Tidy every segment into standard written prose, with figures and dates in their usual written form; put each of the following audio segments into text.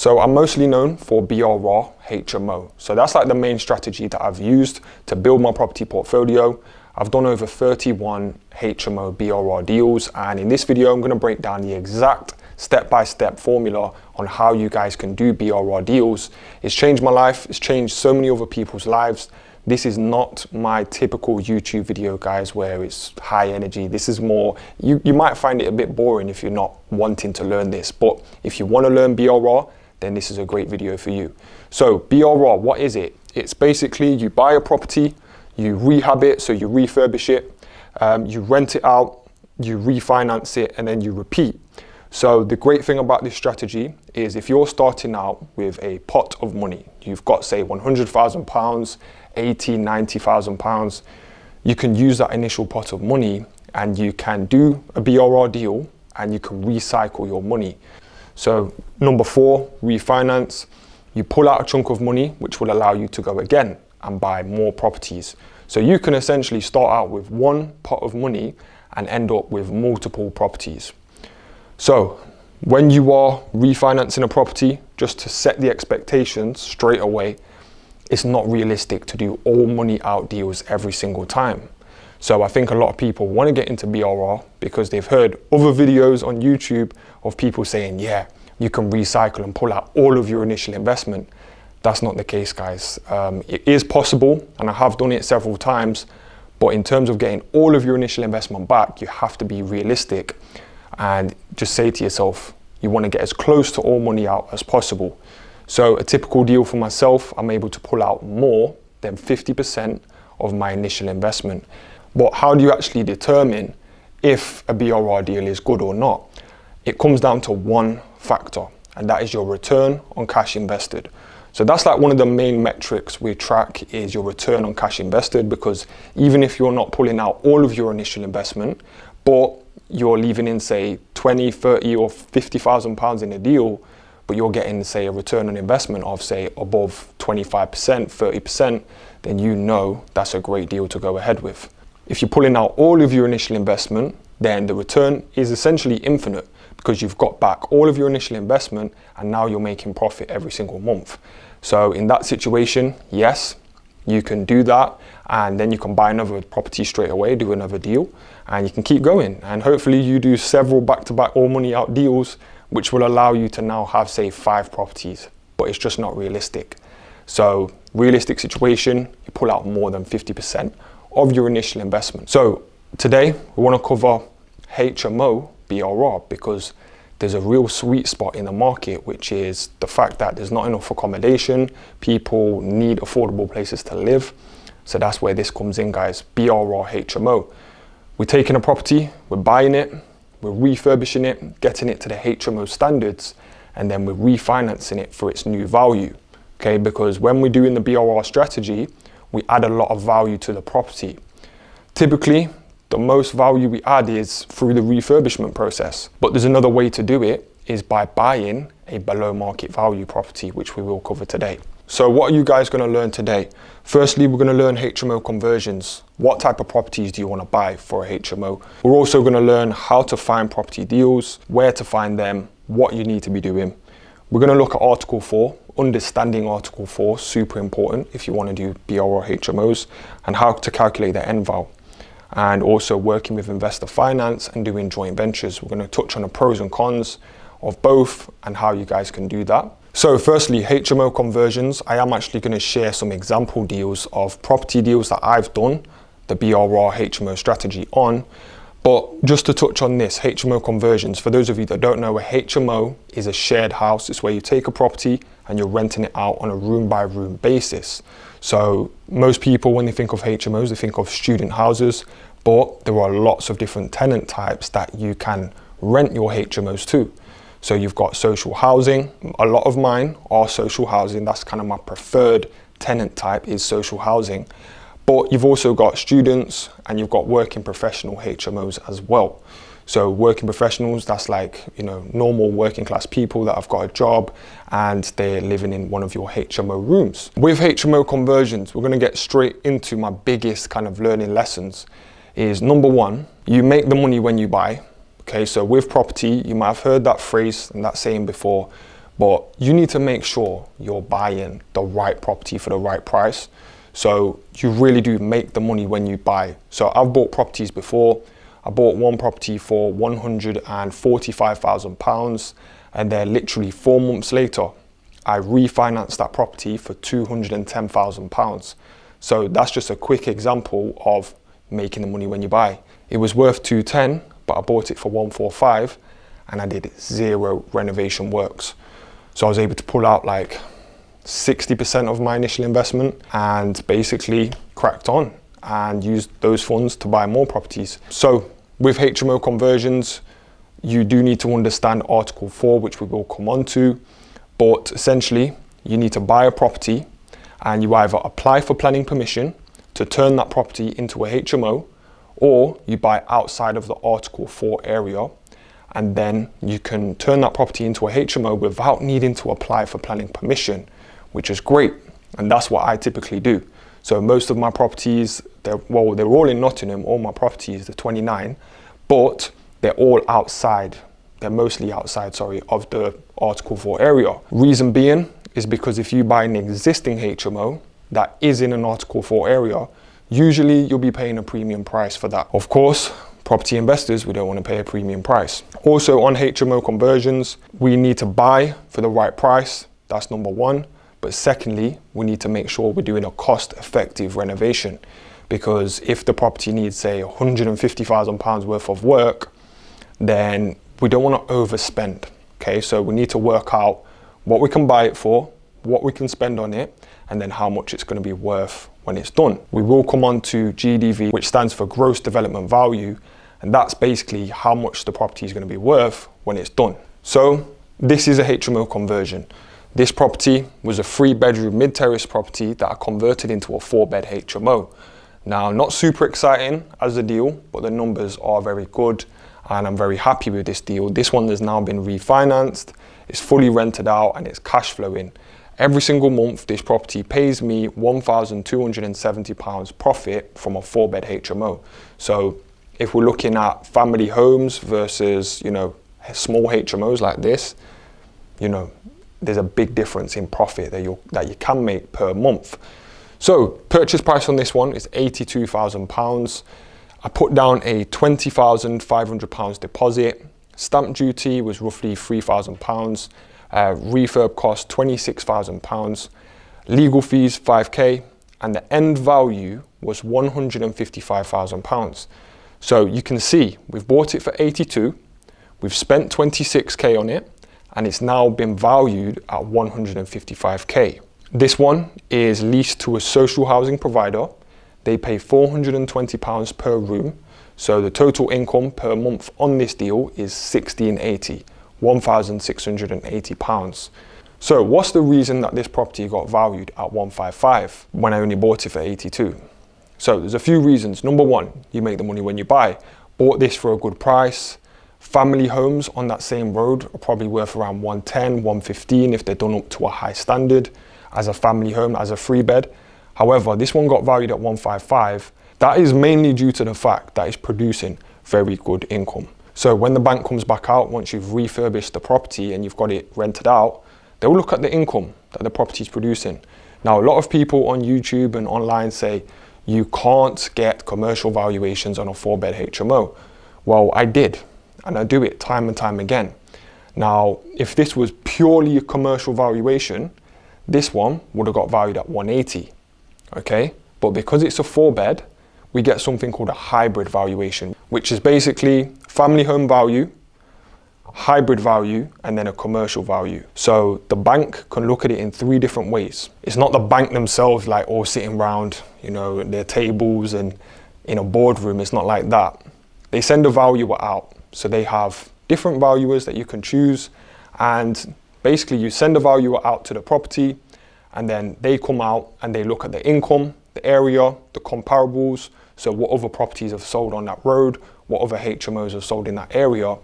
So I'm mostly known for BRRR HMO. So that's like the main strategy that I've used to build my property portfolio. I've done over 31 HMO BRRR deals, and in this video I'm going to break down the exact step-by-step formula on how you guys can do BRRR deals. It's changed my life, it's changed so many other people's lives. This is not my typical YouTube video, guys, where it's high energy. This is more, you might find it a bit boring if you're not wanting to learn this, but if you want to learn BRRR, then this is a great video for you. So BRRR, what is it? It's basically you buy a property, you rehab it, so you refurbish it, you rent it out, you refinance it, and then you repeat. So the great thing about this strategy is if you're starting out with a pot of money, you've got say £100,000, 80, 90,000 pounds, you can use that initial pot of money and you can do a BRRR deal and you can recycle your money. So number 4, refinance. You pull out a chunk of money which will allow you to go again and buy more properties. So you can essentially start out with one pot of money and end up with multiple properties. So when you are refinancing a property, just to set the expectations straight away, it's not realistic to do all money out deals every single time. So I think a lot of people want to get into BRRR because they've heard other videos on YouTube of people saying, yeah, you can recycle and pull out all of your initial investment. That's not the case, guys. It is possible, and I have done it several times, but in terms of getting all of your initial investment back, you have to be realistic and just say to yourself, you want to get as close to all money out as possible. So a typical deal for myself, I'm able to pull out more than 50% of my initial investment. But how do you actually determine if a BRRR deal is good or not? It comes down to one factor, and that is your return on cash invested. So that's like one of the main metrics we track is your return on cash invested, because even if you're not pulling out all of your initial investment, but you're leaving in say 20, 30 or 50,000 pounds in a deal, but you're getting say a return on investment of say above 25%, 30%, then you know that's a great deal to go ahead with. If you're pulling out all of your initial investment, then the return is essentially infinite because you've got back all of your initial investment and now you're making profit every single month. So in that situation, yes, you can do that, and then you can buy another property straight away, do another deal, and you can keep going. And hopefully you do several back-to-back all money out deals, which will allow you to now have say 5 properties, but it's just not realistic. So realistic situation, you pull out more than 50% of your initial investment. So today we want to cover HMO BRRR because there's a real sweet spot in the market, which is the fact that there's not enough accommodation. People need affordable places to live. So that's where this comes in, guys. BRRR HMO. We're taking a property, we're buying it, we're refurbishing it, getting it to the HMO standards, and then we're refinancing it for its new value. Okay, because when we're doing the BRRR strategy, we add a lot of value to the property. Typically, the most value we add is through the refurbishment process. But there's another way to do it, is by buying a below market value property, which we will cover today. So what are you guys going to learn today? Firstly, we're going to learn HMO conversions. What type of properties do you want to buy for a HMO? We're also going to learn how to find property deals, where to find them, what you need to be doing. We're going to look at Article 4, understanding Article 4, super important if you want to do BRRR HMOs, and how to calculate the end val. And also working with investor finance and doing joint ventures. We're going to touch on the pros and cons of both and how you guys can do that. So firstly, HMO conversions. I am actually going to share some example deals of property deals that I've done the BRRR HMO strategy on. But just to touch on this, HMO conversions, for those of you that don't know, a HMO is a shared house. It's where you take a property and you're renting it out on a room by room basis. So most people, when they think of HMOs, they think of student houses, but there are lots of different tenant types that you can rent your HMOs to. So you've got social housing. A lot of mine are social housing. That's kind of my preferred tenant type, is social housing. But you've also got students and you've got working professional HMOs as well. So working professionals, that's like, you know, normal working class people that have got a job and they're living in one of your HMO rooms. With HMO conversions, we're going to get straight into my biggest kind of learning lessons. Is number 1, you make the money when you buy. Okay, so with property, you might have heard that phrase and that saying before, but you need to make sure you're buying the right property for the right price. So you really do make the money when you buy. So I've bought properties before. I bought one property for £145,000, and then literally 4 months later, I refinanced that property for £210,000. So that's just a quick example of making the money when you buy. It was worth 210, but I bought it for 145, and I did 0 renovation works. So I was able to pull out like 60% of my initial investment and basically cracked on and used those funds to buy more properties. So with HMO conversions, you do need to understand Article 4, which we will come on to, but essentially you need to buy a property and you either apply for planning permission to turn that property into a HMO, or you buy outside of the Article 4 area, and then you can turn that property into a HMO without needing to apply for planning permission, which is great. And that's what I typically do. So most of my properties, they're all in Nottingham, all my properties, they're 29, but they're all outside. They're mostly outside, sorry, of the Article 4 area. Reason being is because if you buy an existing HMO that is in an Article 4 area, usually you'll be paying a premium price for that. Of course, property investors, we don't want to pay a premium price. Also on HMO conversions, we need to buy for the right price. That's number one. But secondly, we need to make sure we're doing a cost-effective renovation, because if the property needs, say, £150,000 worth of work, then we don't want to overspend. Okay, so we need to work out what we can buy it for, what we can spend on it, and then how much it's going to be worth when it's done. We will come on to GDV, which stands for gross development value, and that's basically how much the property is going to be worth when it's done. So this is a HMO conversion. This property was a 3-bedroom mid-terrace property that I converted into a 4-bed HMO. Now, not super exciting as a deal, but the numbers are very good and I'm very happy with this deal. This one has now been refinanced, it's fully rented out and it's cash flowing. Every single month, this property pays me £1,270 profit from a 4-bed HMO. So if we're looking at family homes versus, you know, small HMOs like this, you know, there's a big difference in profit that you can make per month. So purchase price on this one is £82,000. I put down a £20,500 deposit. Stamp duty was roughly £3,000. Refurb cost £26,000. Legal fees 5k, and the end value was £155,000. So you can see we've bought it for 82. We've spent 26k on it, and it's now been valued at 155k. This one is leased to a social housing provider. They pay £420 per room. So the total income per month on this deal is £1,680, £1,680. So what's the reason that this property got valued at 155 when I only bought it for 82? So there's a few reasons. Number one, you make the money when you buy. Bought this for a good price. Family homes on that same road are probably worth around 110, 115 if they're done up to a high standard as a family home, as a 3-bed. However, this one got valued at 155. That is mainly due to the fact that it's producing very good income. So when the bank comes back out, once you've refurbished the property and you've got it rented out, they'll look at the income that the property is producing. Now, a lot of people on YouTube and online say you can't get commercial valuations on a 4-bed HMO. Well, I did, and I do it time and time again. Now, if this was purely a commercial valuation, this one would have got valued at 180, okay? But because it's a 4-bed, we get something called a hybrid valuation, which is basically family home value, hybrid value, and then a commercial value. So the bank can look at it in 3 different ways. It's not the bank themselves like all sitting around, you know, their tables and in a boardroom. It's not like that. They send a valuer out. So they have different valuers that you can choose, and basically you send a valuer out to the property, and then they come out and they look at the income, the area, the comparables. So what other properties have sold on that road, what other HMOs have sold in that area,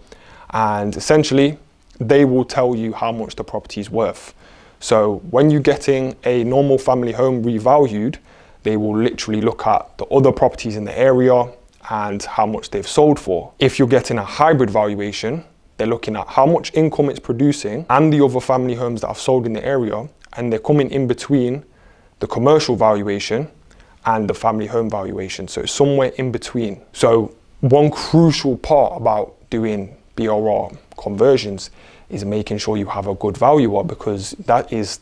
and essentially they will tell you how much the property is worth. So when you're getting a normal family home revalued, they will literally look at the other properties in the area and how much they've sold for. If you're getting a hybrid valuation, They're looking at how much income it's producing and the other family homes that I've sold in the area, and they're coming in between the commercial valuation and the family home valuation. So it's somewhere in between. So one crucial part about doing BRRR conversions is making sure you have a good valuer, because that is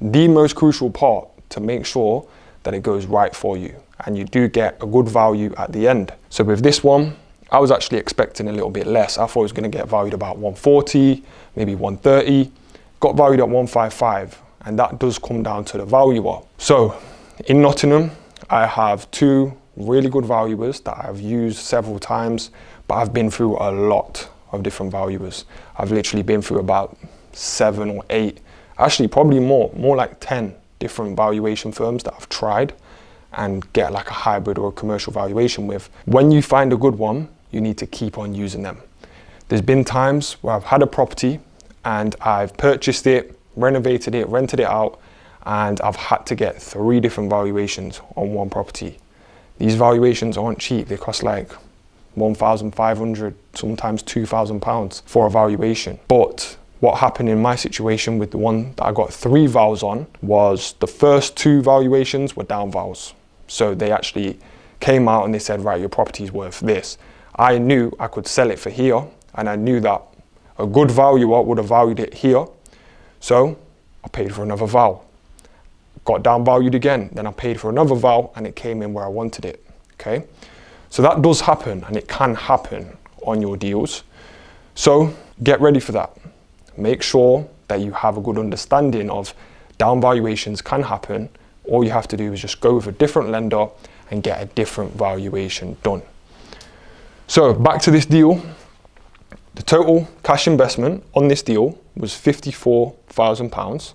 the most crucial part to make sure that it goes right for you and you do get a good value at the end. So with this one, I was actually expecting a little bit less. I thought it was going to get valued about 140, maybe 130, got valued at 155, and that does come down to the valuer. So in Nottingham, I have two really good valuers that I've used several times, but I've been through a lot of different valuers. I've literally been through about 7 or 8, actually probably more like 10 different valuation firms that I've tried and get like a hybrid or a commercial valuation with. When you find a good one, you need to keep on using them. There's been times where I've had a property and I've purchased it, renovated it, rented it out, and I've had to get 3 different valuations on one property. These valuations aren't cheap. They cost like £1,500, sometimes £2,000 for a valuation. But what happened in my situation with the one that I got 3 vals on was the first 2 valuations were down vals. So they actually came out and they said, right, your property is worth this. I knew I could sell it for here, and I knew that a good valuer would have valued it here. So I paid for another val. Got down valued again, then I paid for another val and it came in where I wanted it, okay? So that does happen, and it can happen on your deals. So get ready for that. Make sure that you have a good understanding of down valuations can happen. All you have to do is just go with a different lender and get a different valuation done. So back to this deal. The total cash investment on this deal was £54,000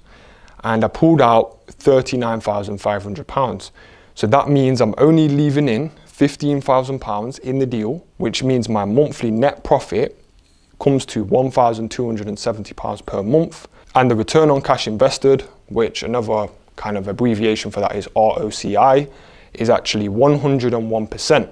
and I pulled out £39,500. So that means I'm only leaving in £15,000 in the deal, which means my monthly net profit comes to £1,270 per month. And the return on cash invested, which another kind of abbreviation for that is ROCI, is actually 101%.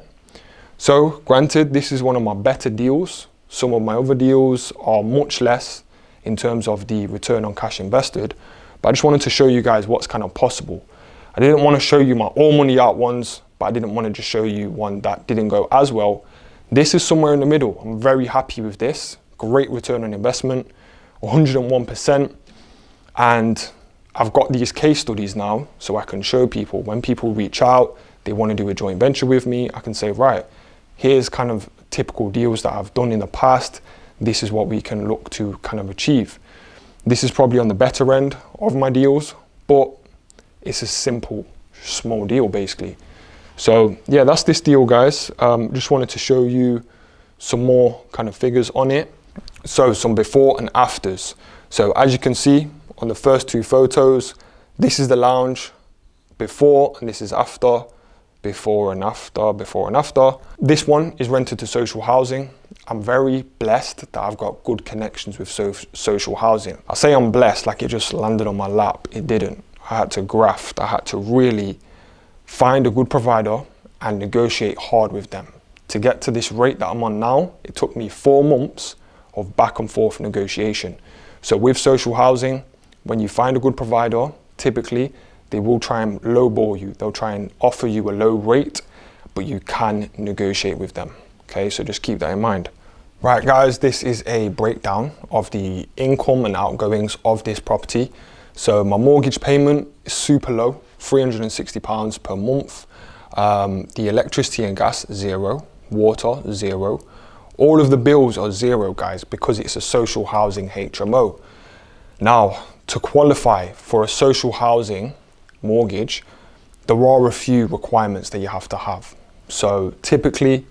So granted, this is one of my better deals. Some of my other deals are much less in terms of the return on cash invested, but I just wanted to show you guys what's kind of possible. I didn't want to show you my all money out ones, but I didn't want to just show you one that didn't go as well. This is somewhere in the middle. I'm very happy with this. Great return on investment, 101%. And I've got these case studies now, so I can show people when people reach out, they want to do a joint venture with me, I can say, right, here's kind of typical deals that I've done in the past. This is what we can look to kind of achieve. This is probably on the better end of my deals, but it's a simple, small deal basically. So yeah, that's this deal, guys. Just wanted to show you some more kind of figures on it. So some before and afters. So as you can see on the first 2 photos, this is the lounge before and this is after, before and after, before and after. This one is rented to social housing. I'm very blessed that I've got good connections with social housing. I say I'm blessed like it just landed on my lap. It didn't. I had to graft. I had to really find a good provider and negotiate hard with them. To get to this rate that I'm on now, it took me 4 months of back and forth negotiation. So with social housing, when you find a good provider, typically they will try and lowball you. They'll try and offer you a low rate, but you can negotiate with them. Okay, so just keep that in mind. Right guys, this is a breakdown of the income and outgoings of this property. So my mortgage payment is super low, £360 per month. The electricity and gas, 0. Water, 0. All of the bills are 0, guys, because it's a social housing HMO. Now, to qualify for a social housing mortgage, there are a few requirements that you have to have. So typically,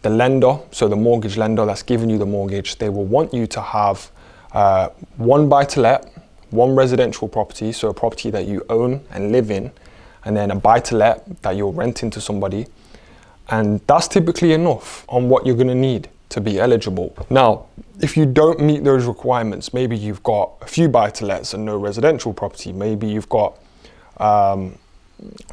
the lender, so the mortgage lender that's giving you the mortgage, they will want you to have 1 buy-to-let, 1 residential property, so a property that you own and live in, and then a buy-to-let that you're renting to somebody. And that's typically enough on what you're gonna need to be eligible. Now, if you don't meet those requirements, maybe you've got a few buy-to-lets and no residential property, maybe you've got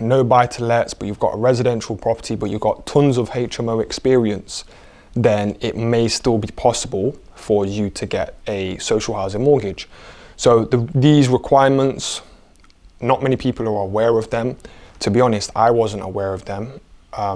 no buy-to-lets, but you've got a residential property, but you've got tons of HMO experience, then it may still be possible for you to get a social housing mortgage. So these requirements, not many people are aware of them. To be honest, I wasn't aware of them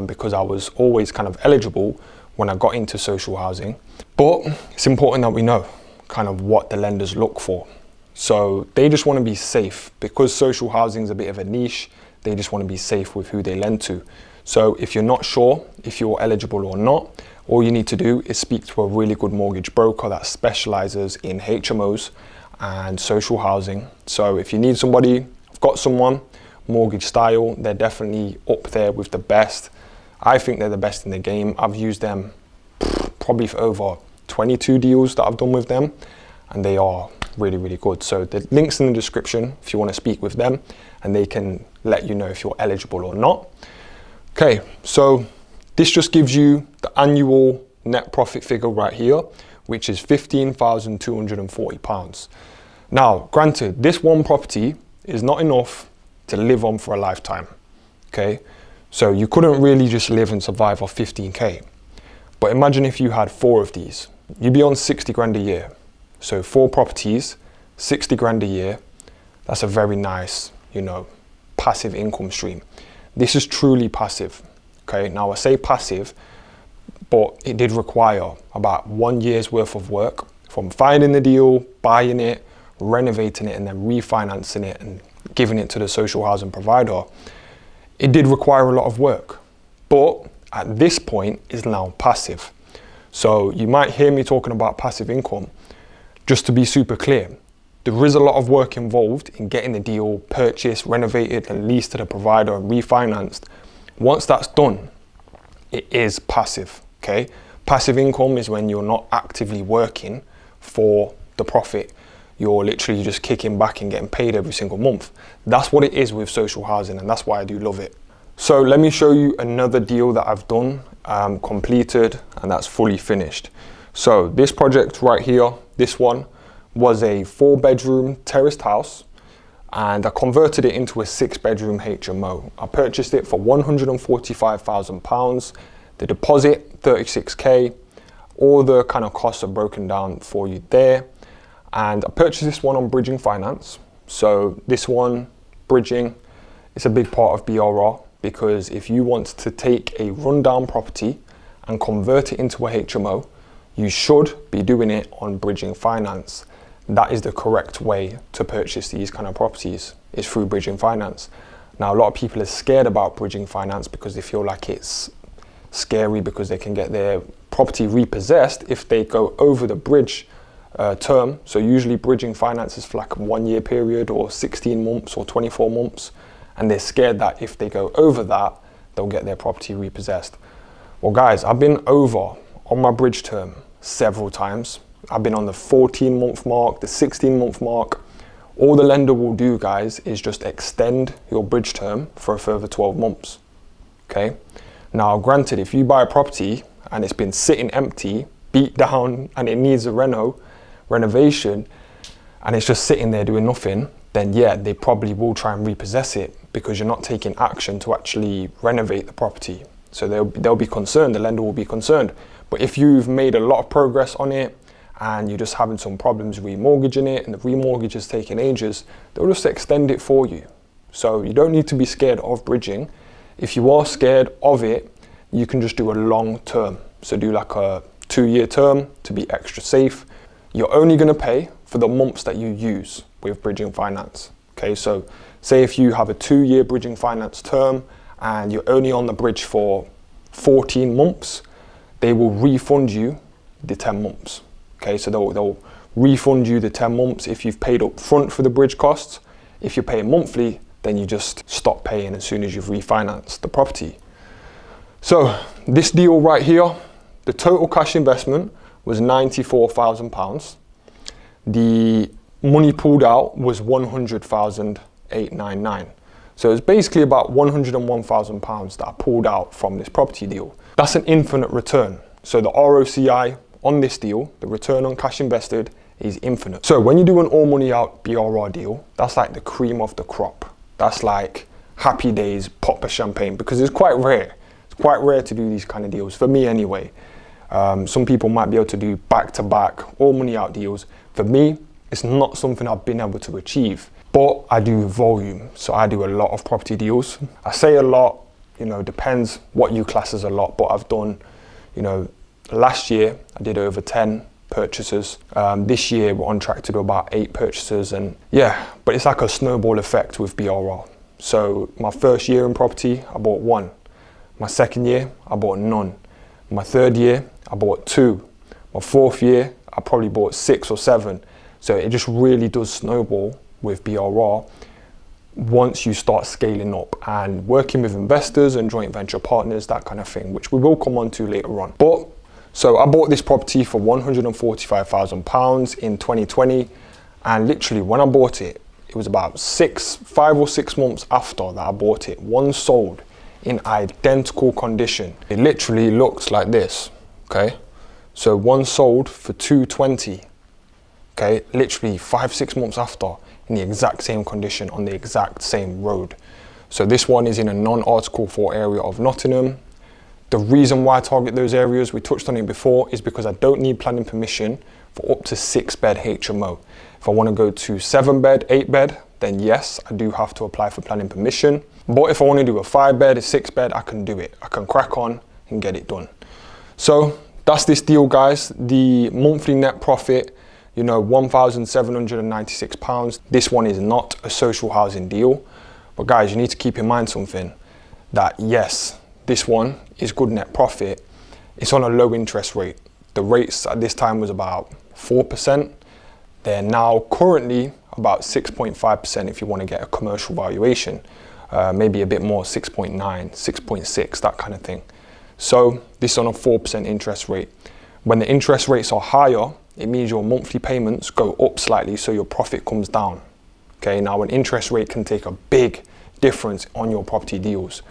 because I was always kind of eligible when I got into social housing. But it's important that we know kind of what the lenders look for. So they just want to be safe because social housing is a bit of a niche. They just want to be safe with who they lend to. So if you're not sure if you're eligible or not, all you need to do is speak to a really good mortgage broker that specializes in HMOs and social housing. So if you need somebody, I've got someone, mortgage style, they're definitely up there with the best. I think they're the best in the game. I've used them probably for over 22 deals that I've done with them, and they are really, really good. So the link's in the description if you want to speak with them, and they can let you know if you're eligible or not. Okay, so this just gives you the annual net profit figure right here, which is £15,240. Now, granted, this one property is not enough to live on for a lifetime, okay? So you couldn't really just live and survive off 15K. But imagine if you had 4 of these, you'd be on 60 grand a year. So 4 properties, 60 grand a year, that's a very nice, you know, passive income stream. This is truly passive, okay? Now I say passive, but it did require about 1 year's worth of work from finding the deal, buying it, renovating it, and then refinancing it and giving it to the social housing provider. It did require a lot of work, but at this point it's now passive. So you might hear me talking about passive income. Just to be super clear, there is a lot of work involved in getting the deal purchased, renovated, and leased to the provider and refinanced. Once that's done, it is passive, okay? Passive income is when you're not actively working for the profit. You're literally just kicking back and getting paid every single month. That's what it is with social housing, and that's why I do love it. So let me show you another deal that I've done, completed, and that's fully finished. So this project right here, this one was a 4-bedroom terraced house, and I converted it into a 6-bedroom HMO. I purchased it for £145,000. The deposit, 36K. All the kind of costs are broken down for you there. And I purchased this one on bridging finance. So this one, bridging, it's a big part of BRRR, because if you want to take a rundown property and convert it into a HMO, you should be doing it on bridging finance. That is the correct way to purchase these kind of properties, is through bridging finance. Now, a lot of people are scared about bridging finance because they feel like it's scary because they can get their property repossessed if they go over the bridge term. So usually bridging finance is for like a 1-year period or 16 months or 24 months. And they're scared that if they go over that, they'll get their property repossessed. Well, guys, I've been over on my bridge term several times. I've been on the 14-month mark, the 16-month mark. All the lender will do, guys, is just extend your bridge term for a further 12 months, okay? Now, granted, if you buy a property and it's been sitting empty, beat down, and it needs a renovation, and it's just sitting there doing nothing, then yeah, they probably will try and repossess it because you're not taking action to actually renovate the property. So they'll be concerned, the lender will be concerned. But if you've made a lot of progress on it and you're just having some problems remortgaging it and the remortgage is taking ages, they'll just extend it for you. So you don't need to be scared of bridging. If you are scared of it, you can just do a long term. So do like a 2-year term to be extra safe. You're only going to pay for the months that you use with bridging finance. Okay, so say if you have a 2-year bridging finance term and you're only on the bridge for 14 months, they will refund you the 10 months. Okay, so they'll refund you the 10 months if you've paid up front for the bridge costs. If you're paying monthly, then you just stop paying as soon as you've refinanced the property. So this deal right here, the total cash investment was £94,000. The money pulled out was £100,899. So it's basically about £101,000 that I pulled out from this property deal. That's an infinite return. So the ROCI on this deal, the return on cash invested, is infinite. So when you do an all money out BRRR deal, that's like the cream of the crop. That's like happy days, pop of champagne, because it's quite rare. It's quite rare to do these kind of deals, for me anyway. Some people might be able to do back-to-back all money out deals. For me, it's not something I've been able to achieve, but I do volume. So I do a lot of property deals. I say a lot, you know, depends what you class as a lot, but I've done, you know, last year I did over 10 purchases. This year we're on track to do about 8 purchases, and yeah, but it's like a snowball effect with BRR. So my first year in property, I bought 1. My second year, I bought none. My third year, I bought 2. My fourth year, I probably bought 6 or 7. So it just really does snowball with BRR once you start scaling up and working with investors and joint venture partners, that kind of thing, which we will come on to later on. But so I bought this property for £145,000 in 2020, and literally when I bought it, it was about 5 or 6 months after that I bought it, one sold in identical condition. It literally looks like this, okay? So one sold for 220, okay? Literally 5-6 months after, in the exact same condition on the exact same road. So this one is in a non-Article 4 area of Nottingham. The reason why I target those areas, we touched on it before, is because I don't need planning permission for up to 6-bed HMO. If I want to go to 7-bed, 8-bed, then yes, I do have to apply for planning permission. But if I want to do a 5-bed, a 6-bed, I can do it. I can crack on and get it done. So that's this deal, guys. The monthly net profit, you know, £1,796. This one is not a social housing deal. But guys, you need to keep in mind something, that yes, this one is good net profit. It's on a low interest rate. The rates at this time was about 4%. They're now currently about 6.5% if you want to get a commercial valuation. Maybe a bit more, 6.9, 6.6, that kind of thing. So this is on a 4% interest rate. When the interest rates are higher, it means your monthly payments go up slightly, so your profit comes down. Okay, now an interest rate can take a big difference on your property deals.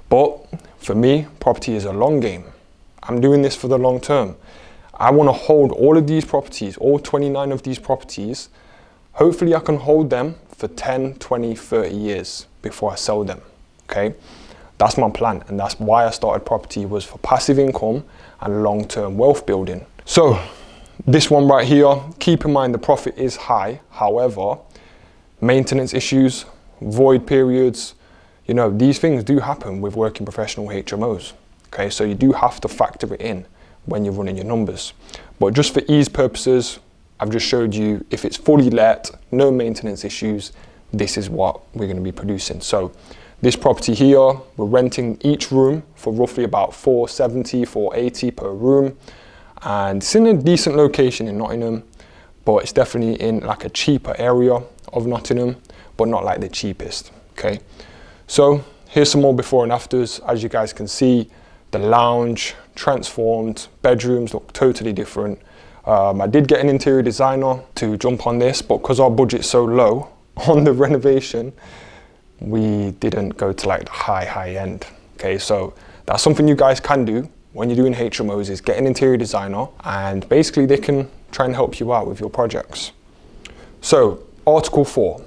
But for me, property is a long game. I'm doing this for the long term. I want to hold all of these properties, all 29 of these properties. Hopefully I can hold them for 10, 20, 30 years before I sell them, okay? That's my plan, and that's why I started property, was for passive income and long-term wealth building. So this one right here, keep in mind the profit is high. However, maintenance issues, void periods, you know, these things do happen with working professional HMOs, okay? So you do have to factor it in when you're running your numbers. But just for ease purposes, I've just showed you if it's fully let, no maintenance issues, this is what we're going to be producing. So this property here, we're renting each room for roughly about £470, £480 per room. And it's in a decent location in Nottingham, but it's definitely in like a cheaper area of Nottingham, but not like the cheapest, okay? So here's some more before and afters. As you guys can see, the lounge transformed, bedrooms look totally different. I did get an interior designer to jump on this, but because our budget's so low on the renovation, we didn't go to like the high end. Okay, so that's something you guys can do when you're doing HMOs, is get an interior designer, and basically they can try and help you out with your projects. So Article 4,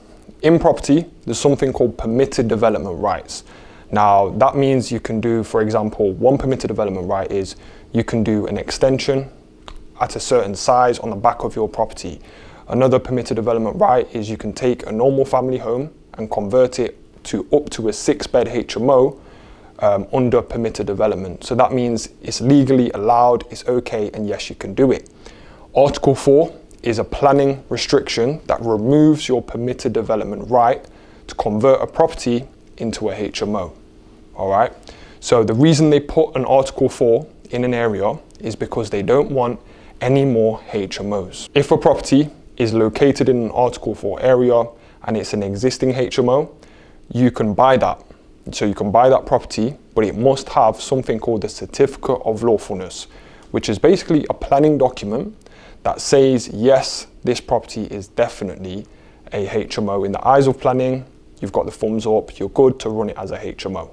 in property, there's something called permitted development rights. Now that means you can do, for example, one permitted development right is you can do an extension at a certain size on the back of your property. Another permitted development right is you can take a normal family home and convert it to up to a 6-bed HMO under permitted development. So that means it's legally allowed, it's okay, and yes, you can do it. Article 4 is a planning restriction that removes your permitted development right to convert a property into a HMO. All right. So the reason they put an Article 4 in an area is because they don't want any more HMOs. If a property is located in an Article 4 area and it's an existing HMO, you can buy that. So you can buy that property, but it must have something called the Certificate of Lawfulness, which is basically a planning document that says, yes, this property is definitely a HMO. In the eyes of planning, you've got the thumbs up, you're good to run it as a HMO.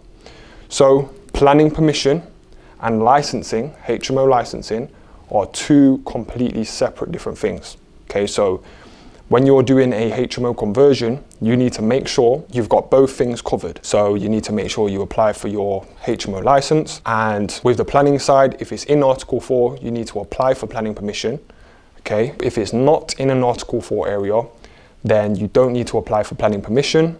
So planning permission and licensing, HMO licensing, are two completely separate different things. Okay, so When you're doing a HMO conversion, you need to make sure you've got both things covered. So you need to make sure you apply for your HMO license. And with the planning side, if it's in Article 4, you need to apply for planning permission. Okay, if it's not in an Article 4 area, then you don't need to apply for planning permission,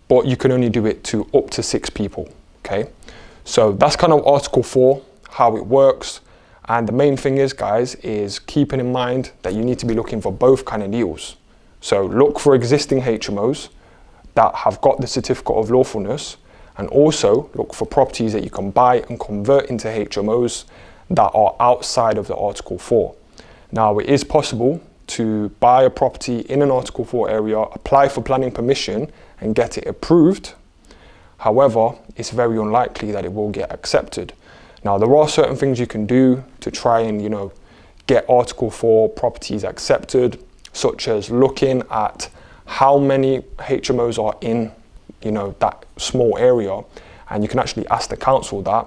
but you can only do it to up to 6 people. Okay, so that's kind of Article 4, how it works. And the main thing is, guys, is keeping in mind that you need to be looking for both kind of deals. So look for existing HMOs that have got the certificate of lawfulness, and also look for properties that you can buy and convert into HMOs that are outside of the Article 4. Now, it is possible to buy a property in an Article 4 area, apply for planning permission and get it approved. However, it's very unlikely that it will get accepted. Now, there are certain things you can do to try and, get Article 4 properties accepted, such as looking at how many HMOs are in, that small area, and you can actually ask the council that,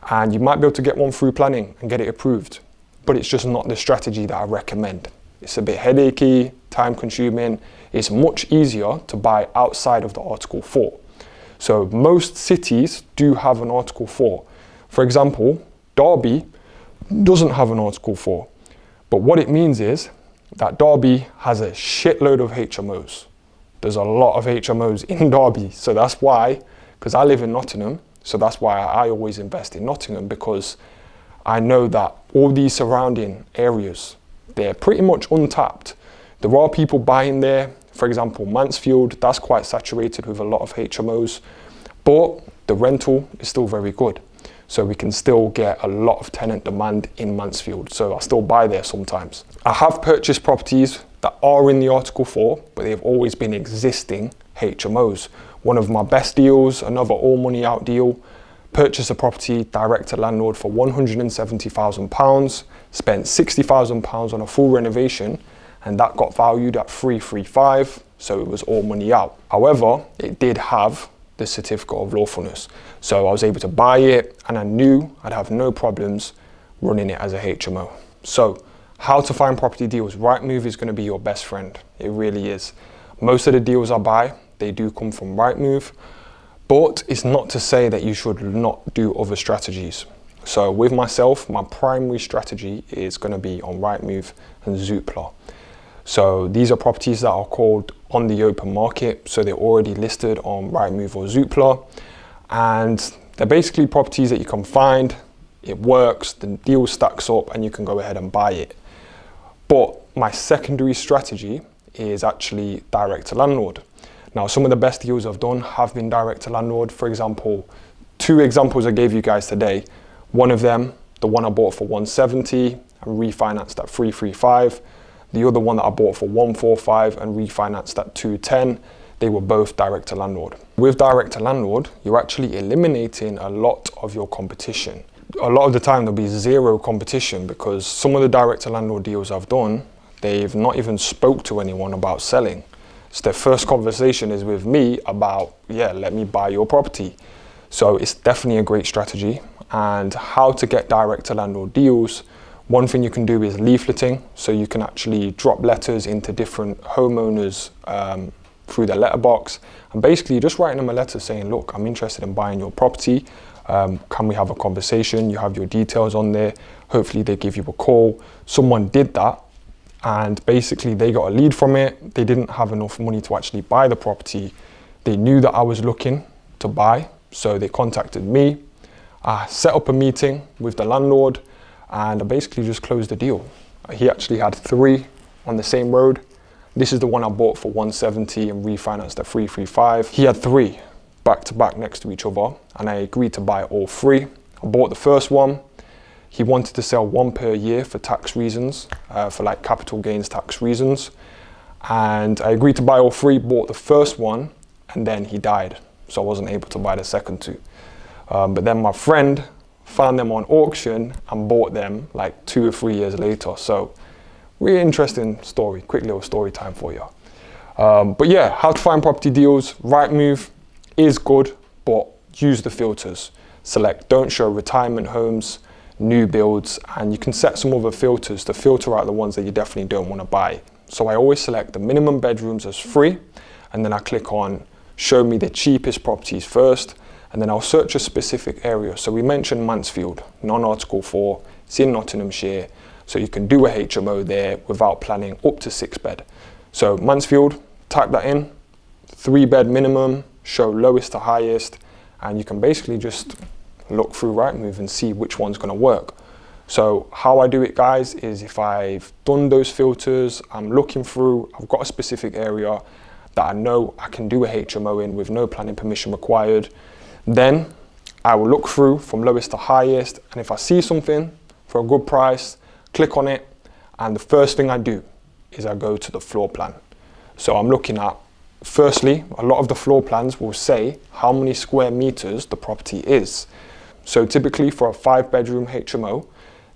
and you might be able to get one through planning and get it approved, but it's just not the strategy that I recommend. It's a bit headachy, time consuming. It's much easier to buy outside of the Article 4. So most cities do have an Article 4. For example, Derby doesn't have an Article 4, but what it means is that Derby has a shitload of HMOs. There's a lot of HMOs in Derby. So that's why, because I live in Nottingham, so that's why I always invest in Nottingham, because I know that all these surrounding areas, they're pretty much untapped. There are people buying there. For example, Mansfield, that's quite saturated with a lot of HMOs, but the rental is still very good. So we can still get a lot of tenant demand in Mansfield. So I still buy there sometimes. I have purchased properties that are in the Article 4, but they've always been existing HMOs. One of my best deals, another all money out deal, purchased a property direct to landlord for £170,000, spent £60,000 on a full renovation, and that got valued at 335, so it was all money out. However, it did have the certificate of lawfulness. So I was able to buy it, and I knew I'd have no problems running it as a HMO. So how to find property deals? Rightmove is going to be your best friend. It really is. Most of the deals I buy, they do come from Rightmove, but it's not to say that you should not do other strategies. So with myself, my primary strategy is going to be on Rightmove and Zoopla. So these are properties that are called on the open market. So they're already listed on Rightmove or Zoopla. And they're basically properties that you can find, it works, the deal stacks up, and you can go ahead and buy it. But my secondary strategy is actually direct to landlord. Now, some of the best deals I've done have been direct to landlord. For example, 2 examples I gave you guys today. One of them, the one I bought for 170 and refinanced at 335. The other one that I bought for 145 and refinanced at 210, they were both direct to landlord. With direct to landlord, you're actually eliminating a lot of your competition. A lot of the time there'll be zero competition, because some of the direct to landlord deals I've done, they've not even spoke to anyone about selling. So their first conversation is with me about, yeah, let me buy your property. So it's definitely a great strategy. And how to get direct to landlord deals, one thing you can do is leafleting. So you can actually drop letters into different homeowners through their letterbox, and basically just writing them a letter saying, look, I'm interested in buying your property. Can we have a conversation? You have your details on there. Hopefully they give you a call. Someone did that, and basically they got a lead from it. They didn't have enough money to actually buy the property. They knew that I was looking to buy, so they contacted me. I set up a meeting with the landlord, and I basically just closed the deal. He actually had 3 on the same road. This is the one I bought for 170 and refinanced at 335. He had 3 back to back next to each other, and I agreed to buy all 3. I bought the first one. He wanted to sell 1 per year for tax reasons, for like capital gains tax reasons. And I agreed to buy all 3, bought the first one, and then he died. So I wasn't able to buy the second 2. But then my friend found them on auction and bought them like 2 or 3 years later. So really interesting story, quick little story time for you. But yeah, how to find property deals. Rightmove is good, but use the filters. Select don't show retirement homes, new builds, and you can set some other filters to filter out the ones that you definitely don't want to buy. So I always select the minimum bedrooms as free, and then I click on show me the cheapest properties first, and then I'll search a specific area. So we mentioned Mansfield, non-Article 4, it's in Nottinghamshire, so you can do a HMO there without planning up to 6 bed. So Mansfield, type that in, 3 bed minimum, show lowest to highest, and you can basically just look through Rightmove and see which one's going to work. So how I do it, guys, is if I've done those filters, I'm looking through, I've got a specific area that I know I can do a HMO in with no planning permission required, then I will look through from lowest to highest, and if I see something for a good price, click on it, and the first thing I do is I go to the floor plan. So I'm looking at, firstly, a lot of the floor plans will say how many square meters the property is. So typically for a 5-bedroom HMO,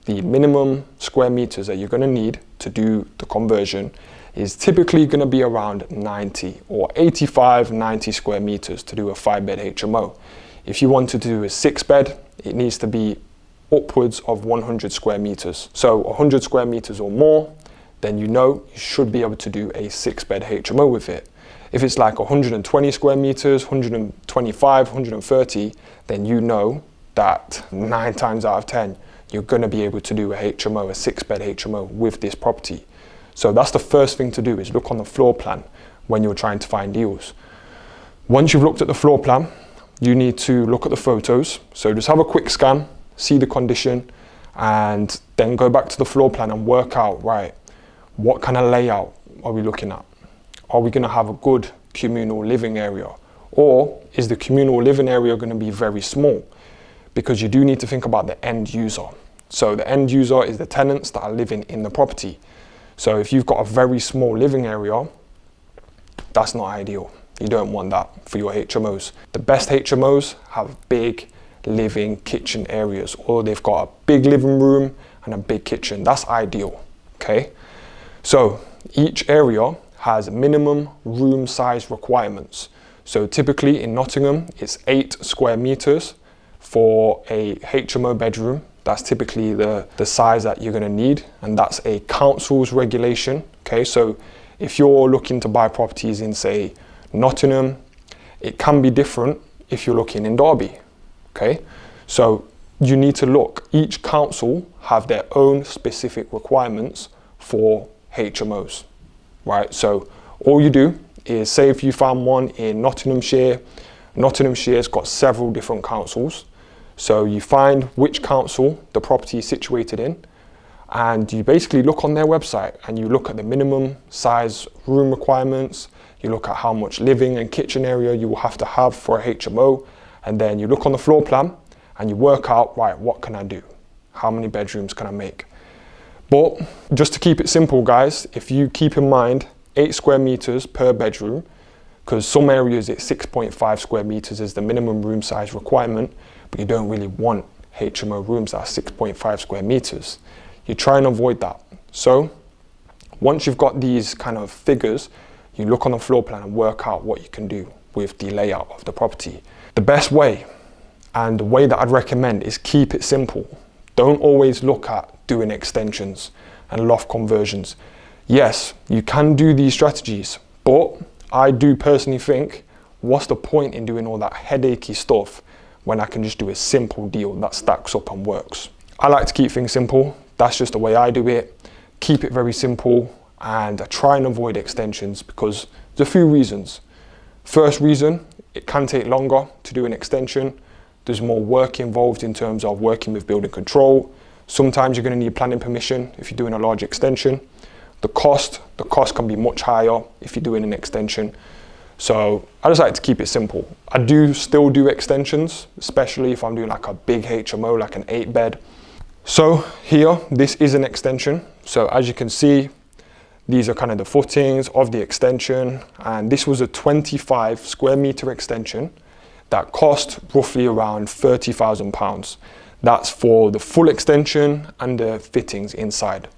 the minimum square meters that you're going to need to do the conversion is typically going to be around 90 or 85, 90 square meters to do a 5-bed HMO. If you want to do a 6-bed, it needs to be upwards of 100 square meters. So 100 square meters or more, then you know you should be able to do a 6-bed HMO with it. If it's like 120 square meters, 125, 130, then you know that 9 times out of 10, you're going to be able to do a HMO, a 6-bed HMO with this property. So that's the first thing to do, is look on the floor plan when you're trying to find deals. Once you've looked at the floor plan, you need to look at the photos. So just have a quick scan, see the condition, and then go back to the floor plan and work out, right, what kind of layout are we looking at? Are we going to have a good communal living area? Or is the communal living area going to be very small? Because you do need to think about the end user. So the end user is the tenants that are living in the property. So if you've got a very small living area, that's not ideal. You don't want that for your HMOs. The best HMOs have big living kitchen areas, or they've got a big living room and a big kitchen. That's ideal, okay? So each area has minimum room size requirements. So typically in Nottingham, it's 8 square meters for a HMO bedroom. That's typically the size that you're going to need, and that's a council's regulation. Okay, so if you're looking to buy properties in, say, Nottingham, it can be different if you're looking in Derby. Okay, so you need to look. Each council have their own specific requirements for HMOs, right? So all you do is, say if you found one in Nottinghamshire, Nottinghamshire's got several different councils. So you find which council the property is situated in, and you basically look on their website and you look at the minimum size room requirements, you look at how much living and kitchen area you will have to have for a HMO, and then you look on the floor plan and you work out, right, what can I do? How many bedrooms can I make? But just to keep it simple, guys, if you keep in mind 8 square meters per bedroom, because some areas it's 6.5 square meters is the minimum room size requirement, but you don't really want HMO rooms that are 6.5 square meters. You try and avoid that. So once you've got these kind of figures, you look on the floor plan and work out what you can do with the layout of the property. The best way, and the way that I'd recommend, is keep it simple. Don't always look at doing extensions and loft conversions. Yes, you can do these strategies, but I do personally think, what's the point in doing all that headachy stuff when I can just do a simple deal that stacks up and works? I like to keep things simple. That's just the way I do it. Keep it very simple, and I try and avoid extensions because there's a few reasons. First reason, it can take longer to do an extension. There's more work involved in terms of working with building control. Sometimes you're going to need planning permission if you're doing a large extension. The cost can be much higher if you're doing an extension. So I just like to keep it simple. I do still do extensions, especially if I'm doing like a big HMO, like an 8-bed. So here, this is an extension. So as you can see, these are kind of the footings of the extension. And this was a 25 square meter extension that cost roughly around £30,000. That's for the full extension and the fittings inside.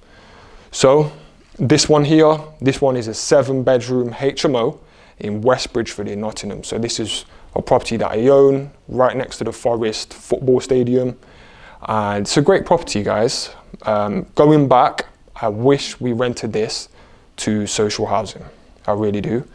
So this one here, this one is a 7-bedroom HMO in West Bridgeford in Nottingham. So this is a property that I own right next to the Forest football stadium. And it's a great property, guys. Going back, I wish we rented this to social housing. I really do.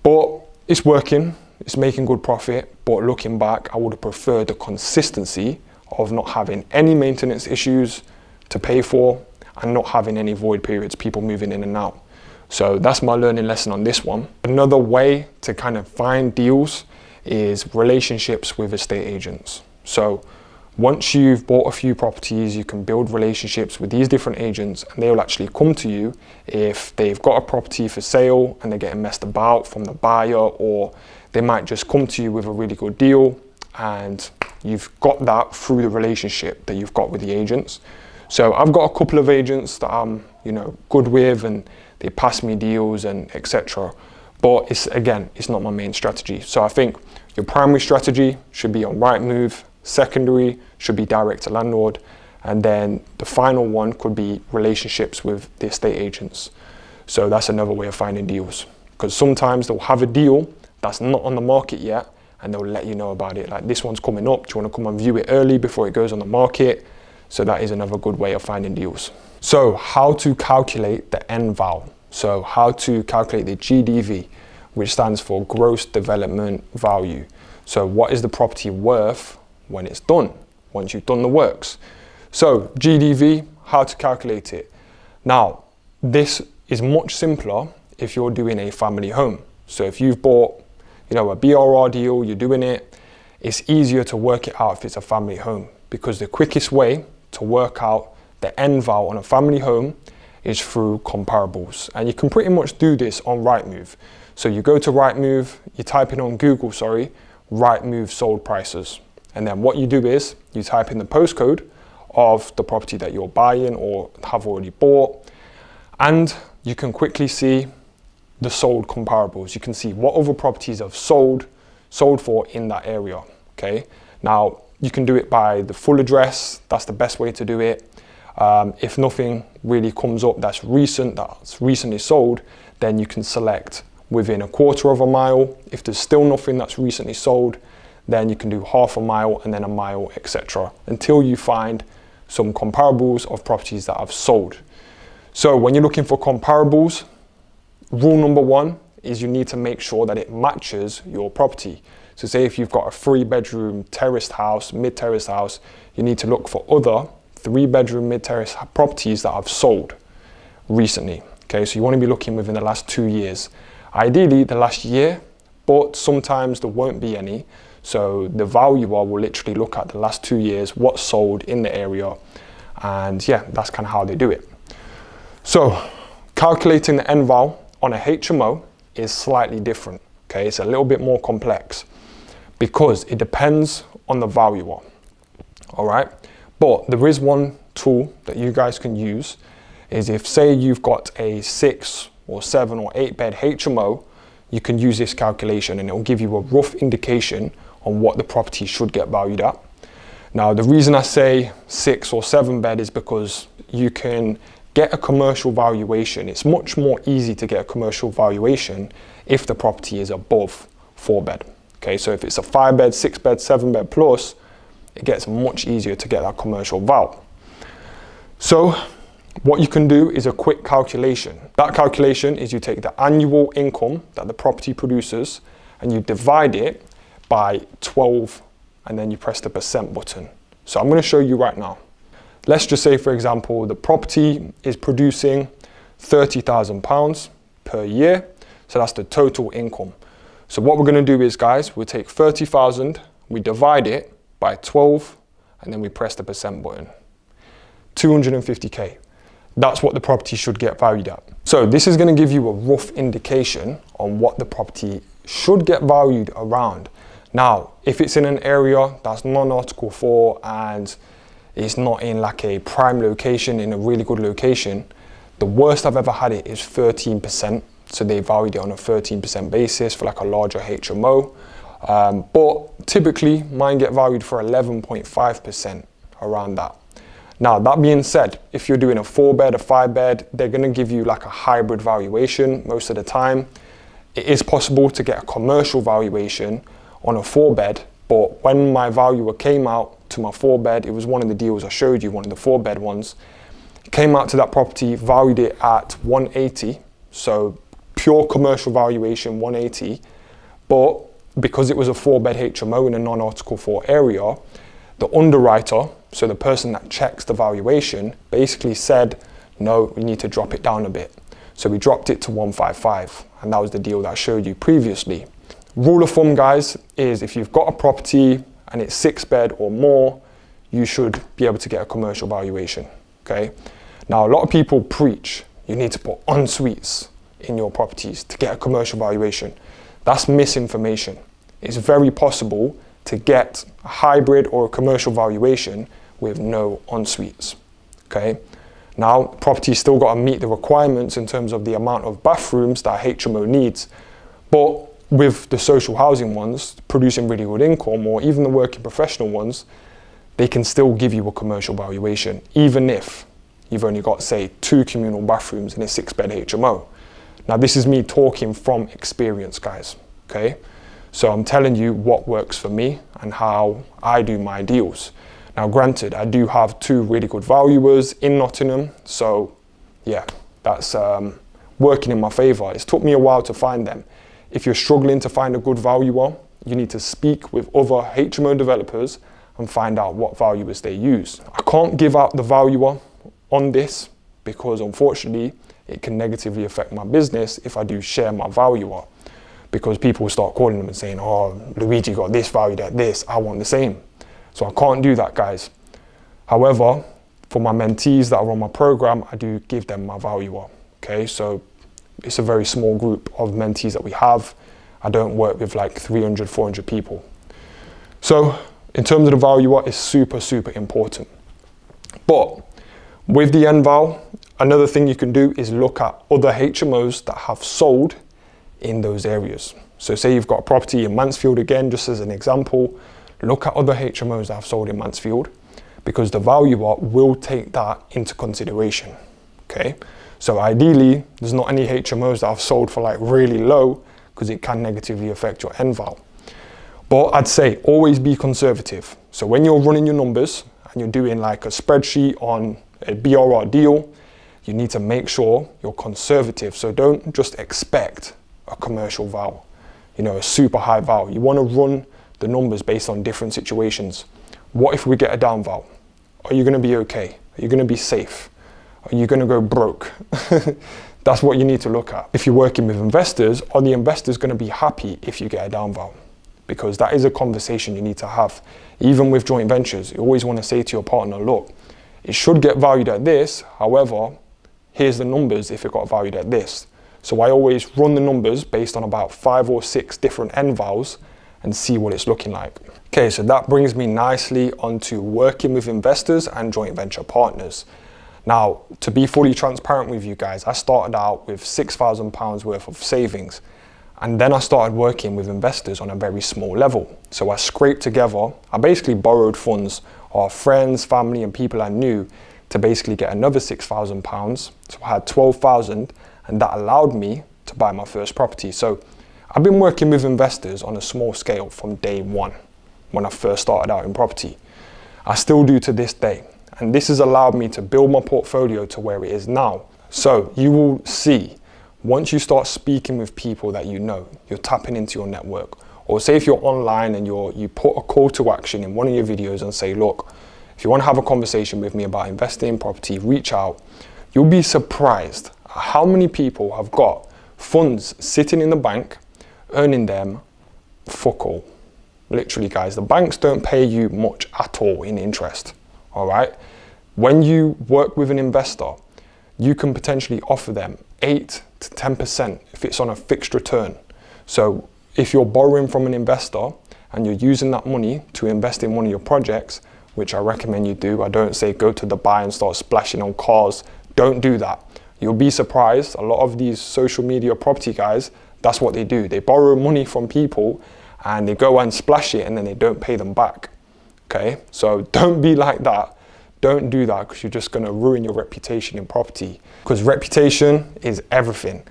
But it's working, it's making good profit. But looking back, I would have preferred the consistency of not having any maintenance issues to pay for and not having any void periods, people moving in and out. So that's my learning lesson on this one. Another way to kind of find deals is relationships with estate agents. So once you've bought a few properties, you can build relationships with these different agents, and they'll actually come to you if they've got a property for sale and they're getting messed about from the buyer, or they might just come to you with a really good deal, and you've got that through the relationship that you've got with the agents. So I've got a couple of agents that I'm, good with, and they pass me deals and etc. But it's not my main strategy. So I think your primary strategy should be on Rightmove, secondary should be direct to landlord, and then the final one could be relationships with the estate agents. So that's another way of finding deals, because sometimes they'll have a deal that's not on the market yet and they'll let you know about it. Like, this one's coming up, do you want to come and view it early before it goes on the market? So that is another good way of finding deals. So how to calculate the NVAL. So how to calculate the GDV, which stands for gross development value. So what is the property worth when it's done, once you've done the works? So GDV, how to calculate it. Now, this is much simpler if you're doing a family home. So if you've bought, a BRRR deal, you're doing it, it's easier to work it out if it's a family home, because the quickest way to work out the NVAL on a family home is through comparables. And you can pretty much do this on Rightmove. So you go to Rightmove, you type in on Google, Rightmove sold prices. And then what you do is you type in the postcode of the property that you're buying or have already bought, and you can quickly see the sold comparables. You can see what other properties have sold for in that area, okay? Now, you can do it by the full address. That's the best way to do it. If nothing really comes up that's recently sold, then you can select within a quarter of a mile. If there's still nothing that's recently sold, then you can do half a mile and then a mile, etc., until you find some comparables of properties that have sold. So when you're looking for comparables, rule number one is you need to make sure that it matches your property. So say if you've got a 3-bedroom terraced house, mid-terraced house, you need to look for other 3-bedroom mid-terrace properties that have sold recently. Okay, so you want to be looking within the last 2 years. Ideally the last year, but sometimes there won't be any. So the valuer will literally look at the last 2 years, what's sold in the area, and yeah, that's kind of how they do it. So calculating the NVAL on a HMO is slightly different. Okay, it's a little bit more complex because it depends on the valuer. All right, but there is one tool that you guys can use. Is if say you've got a 6 or 7 or 8 bed HMO, you can use this calculation and it will give you a rough indication on what the property should get valued at. Now, the reason I say 6 or 7 bed is because you can get a commercial valuation. It's much more easy to get a commercial valuation if the property is above 4 bed. Okay, so if it's a 5 bed, 6 bed, 7 bed plus, it gets much easier to get that commercial val. So what you can do is a quick calculation. That calculation is you take the annual income that the property produces and you divide it by 12, and then you press the % button. So I'm going to show you right now. Let's just say, for example, the property is producing £30,000 per year. So that's the total income. So what we're going to do is, guys, we'll take 30,000, we divide it by 12, and then we press the % button. 250K. That's what the property should get valued at. So this is going to give you a rough indication on what the property should get valued around. Now, if it's in an area that's non-Article 4 and it's not in like a prime location, in a really good location, the worst I've ever had it is 13%. So they valued it on a 13% basis for like a larger HMO. But typically mine get valued for 11.5% around that. Now, that being said, if you're doing a 4 bed, a 5 bed, they're gonna give you like a hybrid valuation most of the time. It is possible to get a commercial valuation on a 4 bed, but when my valuer came out to my 4 bed, it was one of the deals I showed you, one of the 4 bed ones, Came out to that property, valued it at 180. So pure commercial valuation, 180. But because it was a 4-bed HMO in a non-Article 4 area, the underwriter, so the person that checks the valuation, basically said, no, we need to drop it down a bit. So we dropped it to 155, and that was the deal that I showed you previously. Rule of thumb, guys, is if you've got a property and it's 6-bed or more, you should be able to get a commercial valuation, okay? Now, a lot of people preach you need to put en-suites in your properties to get a commercial valuation. That's misinformation. It's very possible to get a hybrid or a commercial valuation with no en-suites, okay? Now, property's still got to meet the requirements in terms of the amount of bathrooms that HMO needs, but with the social housing ones producing really good income, or even the working professional ones, they can still give you a commercial valuation, even if you've only got, say, 2 communal bathrooms in a 6-bed HMO. Now, this is me talking from experience, guys, okay? So I'm telling you what works for me and how I do my deals. Now, granted, I do have 2 really good valuers in Nottingham, so yeah, that's working in my favor. It's took me a while to find them. If you're struggling to find a good valuer, you need to speak with other HMO developers and find out what valuers they use. I can't give out the valuer on this because unfortunately it can negatively affect my business if I do share my valuer, because people start calling them and saying, oh, Luigi got this valued at this, I want the same. So I can't do that, guys. However, for my mentees that are on my program, I do give them my valuer, okay? So it's a very small group of mentees that we have. I don't work with like 300, 400 people. So in terms of the valuer, it's super, super important. But with the end val, another thing you can do is look at other HMOs that have sold in those areas. So say you've got a property in Mansfield, again, just as an example, look at other HMOs that have sold in Mansfield, because the valuer will take that into consideration, okay? So ideally, there's not any HMOs that have sold for like really low, because it can negatively affect your end val. But I'd say always be conservative. So when you're running your numbers and you're doing like a spreadsheet on a BRRR deal, you need to make sure you're conservative. So don't just expect a commercial val, you know, a super high val. You want to run the numbers based on different situations. What if we get a down val? Are you going to be okay? Are you going to be safe? Are you going to go broke? That's what you need to look at. If you're working with investors, are the investors going to be happy if you get a down val? Because that is a conversation you need to have. Even with joint ventures, you always want to say to your partner, look, it should get valued at this. However, here's the numbers if it got valued at this. So I always run the numbers based on about 5 or 6 different end vals and see what it's looking like. Okay, so that brings me nicely onto working with investors and joint venture partners. Now, to be fully transparent with you guys, I started out with £6,000 worth of savings, and then I started working with investors on a very small level. So I scraped together, I basically borrowed funds of friends, family, and people I knew to basically get another £6,000. So I had 12,000, and that allowed me to buy my first property. So I've been working with investors on a small scale from day one when I first started out in property. I still do to this day. And this has allowed me to build my portfolio to where it is now. So you will see, once you start speaking with people that you know, you're tapping into your network. Or say if you're online and you put a call to action in one of your videos and say, look, if you want to have a conversation with me about investing in property, reach out. You'll be surprised at how many people have got funds sitting in the bank, earning them fuck all. Literally, guys, the banks don't pay you much at all in interest. All right. When you work with an investor, you can potentially offer them 8 to 10% if it's on a fixed return. So if you're borrowing from an investor and you're using that money to invest in one of your projects, which I recommend you do, I don't say go to Dubai and start splashing on cars. Don't do that. You'll be surprised. A lot of these social media property guys, that's what they do. They borrow money from people and they go and splash it and then they don't pay them back. Okay, so don't be like that. Don't do that, because you're just going to ruin your reputation in property. Because reputation is everything.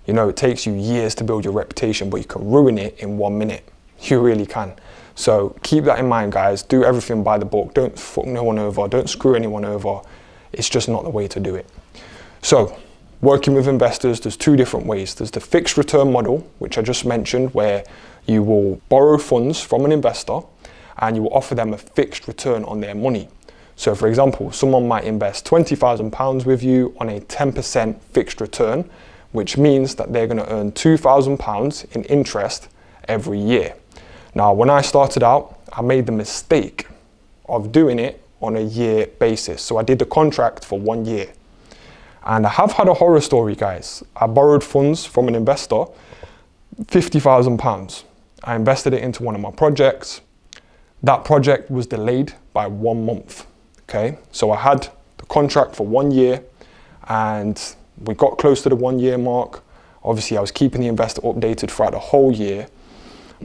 You know, it takes you years to build your reputation, but you can ruin it in 1 minute. You really can. So keep that in mind, guys. Do everything by the book. Don't fuck no one over. Don't screw anyone over. It's just not the way to do it. So working with investors, there's two different ways. There's the fixed return model, which I just mentioned, where you will borrow funds from an investor and you will offer them a fixed return on their money. So for example, someone might invest £20,000 with you on a 10% fixed return, which means that they're going to earn £2,000 in interest every year. Now, when I started out, I made the mistake of doing it on a year basis. So I did the contract for 1 year. And I have had a horror story, guys. I borrowed funds from an investor, £50,000. I invested it into one of my projects. That project was delayed by 1 month. Okay, so I had the contract for 1 year and we got close to the 1 year mark. Obviously, I was keeping the investor updated throughout the whole year.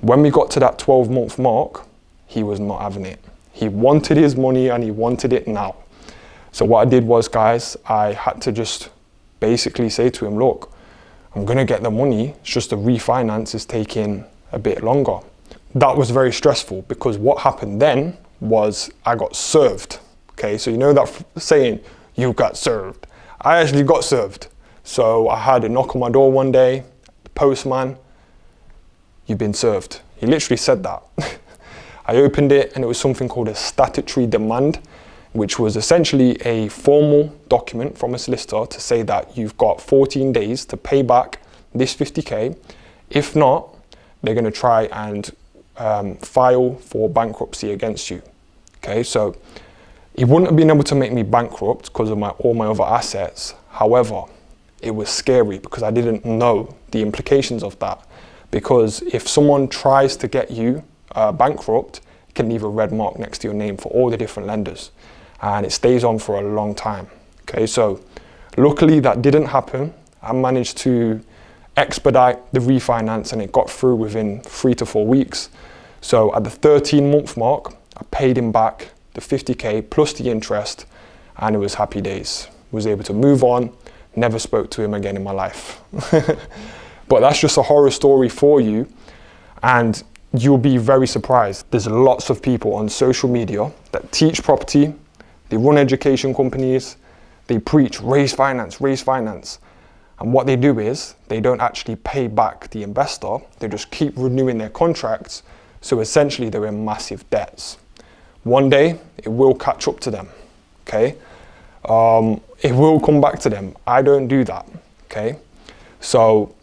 When we got to that 12-month mark, he was not having it. He wanted his money and he wanted it now. So what I did was, guys, I had to just basically say to him, look, I'm going to get the money. It's just the refinance is taking a bit longer. That was very stressful because what happened then was I got served. Okay, so you know that saying, you got served. I actually got served. So I had a knock on my door one day, the postman, you've been served. He literally said that. I opened it and it was something called a statutory demand, which was essentially a formal document from a solicitor to say that you've got 14 days to pay back this 50K. If not, they're going to try and file for bankruptcy against you. Okay, so he wouldn't have been able to make me bankrupt because of all my other assets. However, it was scary because I didn't know the implications of that. Because if someone tries to get you bankrupt, it can leave a red mark next to your name for all the different lenders. And it stays on for a long time. Okay, so luckily that didn't happen. I managed to expedite the refinance and it got through within 3 to 4 weeks. So at the 13-month mark, I paid him back the 50K plus the interest, and it was happy days. Was able to move on, never spoke to him again in my life. But that's just a horror story for you, and you'll be very surprised. There's lots of people on social media that teach property, they run education companies, they preach raise finance, and what they do is they don't actually pay back the investor, they just keep renewing their contracts, so essentially they're in massive debts. One day, it will catch up to them, okay? It will come back to them. I don't do that, okay? So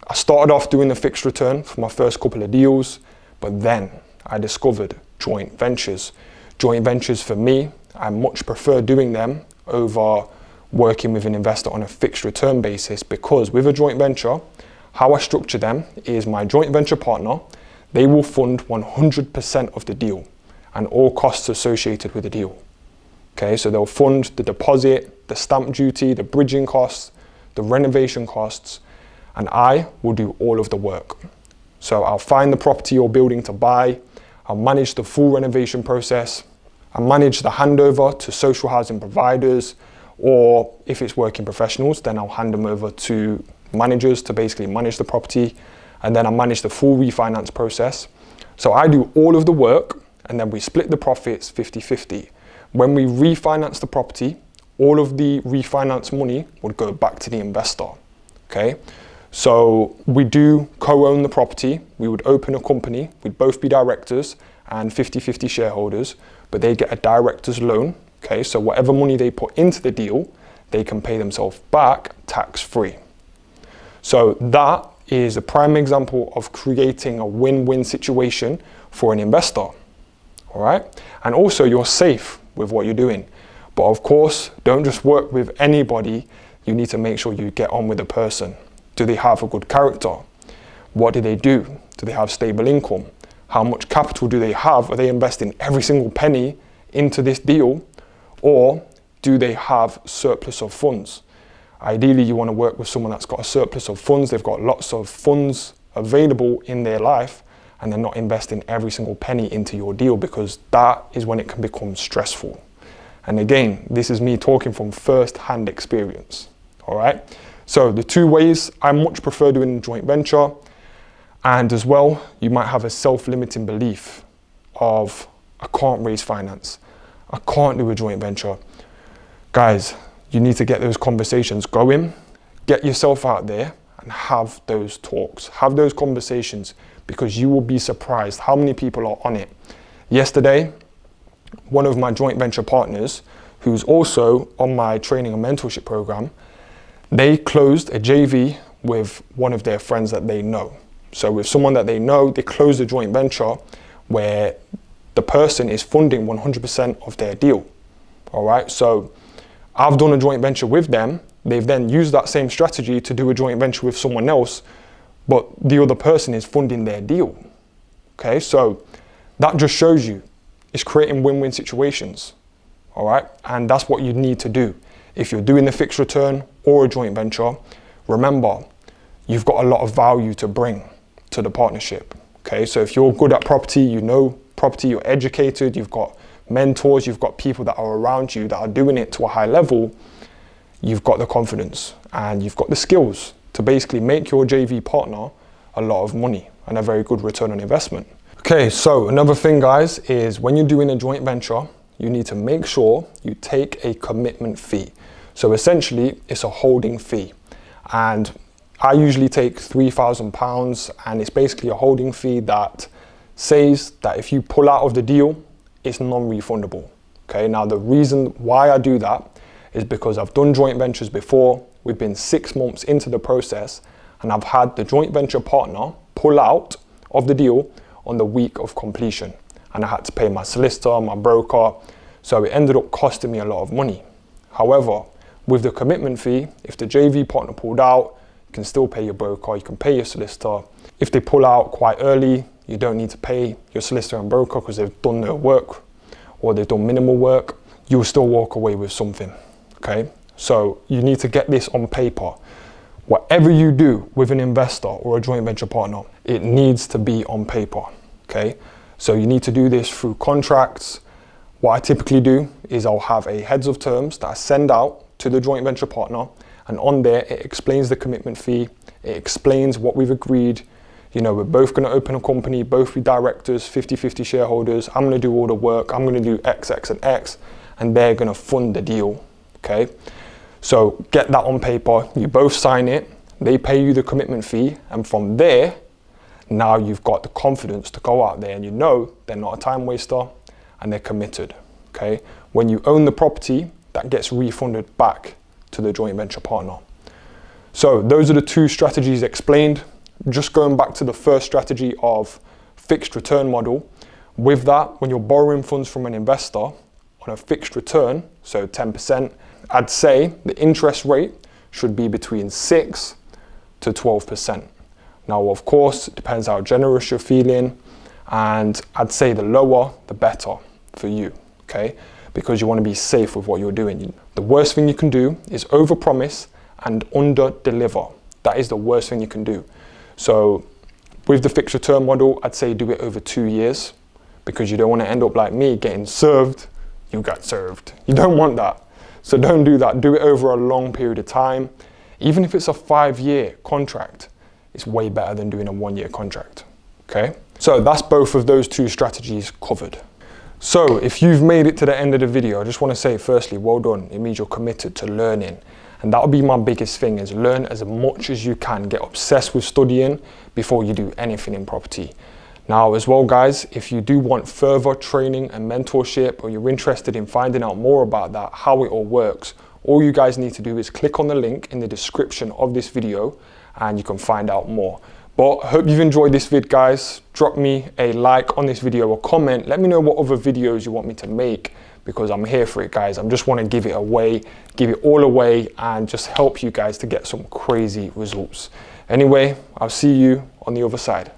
I started off doing the fixed return for my first couple of deals, but then I discovered joint ventures. Joint ventures for me, I much prefer doing them over working with an investor on a fixed return basis, because with a joint venture, how I structure them is my joint venture partner, they will fund 100% of the deal and all costs associated with the deal. Okay, so they'll fund the deposit, the stamp duty, the bridging costs, the renovation costs, and I will do all of the work. So I'll find the property or building to buy, I'll manage the full renovation process, I manage the handover to social housing providers, or if it's working professionals, then I'll hand them over to managers to basically manage the property, and then I manage the full refinance process. So I do all of the work, and then we split the profits 50-50. When we refinance the property, all of the refinance money would go back to the investor, okay? So we do co-own the property. We would open a company, we'd both be directors and 50-50 shareholders, but they get a director's loan, okay? So whatever money they put into the deal, they can pay themselves back tax-free. So that is a prime example of creating a win-win situation for an investor. All right, and also you're safe with what you're doing. But of course, don't just work with anybody. You need to make sure you get on with the person. Do they have a good character? What do? Do they have stable income? How much capital do they have? Are they investing every single penny into this deal? Or do they have surplus of funds? Ideally, you want to work with someone that's got a surplus of funds. They've got lots of funds available in their life, and they're not investing every single penny into your deal, because that is when it can become stressful. And again, this is me talking from first-hand experience, all right? So the two ways, I much prefer doing a joint venture, and as well, you might have a self-limiting belief of, I can't raise finance, I can't do a joint venture. Guys, you need to get those conversations going, get yourself out there and have those talks, have those conversations, because you will be surprised how many people are on it. Yesterday, one of my joint venture partners, who's also on my training and mentorship program, they closed a JV with one of their friends that they know. So with someone that they know, they closed a joint venture where the person is funding 100% of their deal. All right, so I've done a joint venture with them. They've then used that same strategy to do a joint venture with someone else, but the other person is funding their deal. Okay, so that just shows you it's creating win-win situations. All right, and that's what you need to do. If you're doing the fixed return or a joint venture, remember, you've got a lot of value to bring to the partnership. Okay, so if you're good at property, you know property, you're educated, you've got mentors, you've got people that are around you that are doing it to a high level, you've got the confidence and you've got the skills to basically make your JV partner a lot of money and a very good return on investment. Okay, so another thing, guys, is when you're doing a joint venture, you need to make sure you take a commitment fee. So essentially, it's a holding fee. And I usually take £3,000, and it's basically a holding fee that says that if you pull out of the deal, it's non-refundable. Okay, now the reason why I do that is because I've done joint ventures before. We've been 6 months into the process, and I've had the joint venture partner pull out of the deal on the week of completion. And I had to pay my solicitor, my broker, so it ended up costing me a lot of money. However, with the commitment fee, if the JV partner pulled out, you can still pay your broker, you can pay your solicitor. If they pull out quite early, you don't need to pay your solicitor and broker because they've done their work or they've done minimal work. You'll still walk away with something, okay? So you need to get this on paper. Whatever you do with an investor or a joint venture partner, it needs to be on paper, okay? So you need to do this through contracts. What I typically do is I'll have a heads of terms that I send out to the joint venture partner, and on there it explains the commitment fee, it explains what we've agreed. You know, we're both going to open a company, both be directors, 50-50 shareholders. I'm going to do all the work. I'm going to do X, X, and X, and they're going to fund the deal, okay? So get that on paper. You both sign it. They pay you the commitment fee, and from there, now you've got the confidence to go out there and you know they're not a time waster and they're committed, okay? When you own the property, that gets refunded back to the joint venture partner. So those are the two strategies explained. Just going back to the first strategy of fixed return model. With that, when you're borrowing funds from an investor on a fixed return, so 10%, I'd say the interest rate should be between 6 to 12%. Now, of course, it depends how generous you're feeling, and I'd say the lower, the better for you, okay? Because you want to be safe with what you're doing. The worst thing you can do is overpromise and under-deliver. That is the worst thing you can do. So with the fixed return model, I'd say do it over 2 years, because you don't want to end up like me getting served. You got served. You don't want that. So don't do that. Do it over a long period of time. Even if it's a 5-year contract, it's way better than doing a 1-year contract, okay? So that's both of those two strategies covered. So if you've made it to the end of the video, I just want to say firstly, well done. It means you're committed to learning. And that'll be my biggest thing, is learn as much as you can. Get obsessed with studying before you do anything in property. Now as well, guys, if you do want further training and mentorship, or you're interested in finding out more about that, how it all works, all you guys need to do is click on the link in the description of this video and you can find out more. But I hope you've enjoyed this vid, guys. Drop me a like on this video or comment. Let me know what other videos you want me to make, because I'm here for it, guys. I just want to give it away, give it all away, and just help you guys to get some crazy results. Anyway, I'll see you on the other side.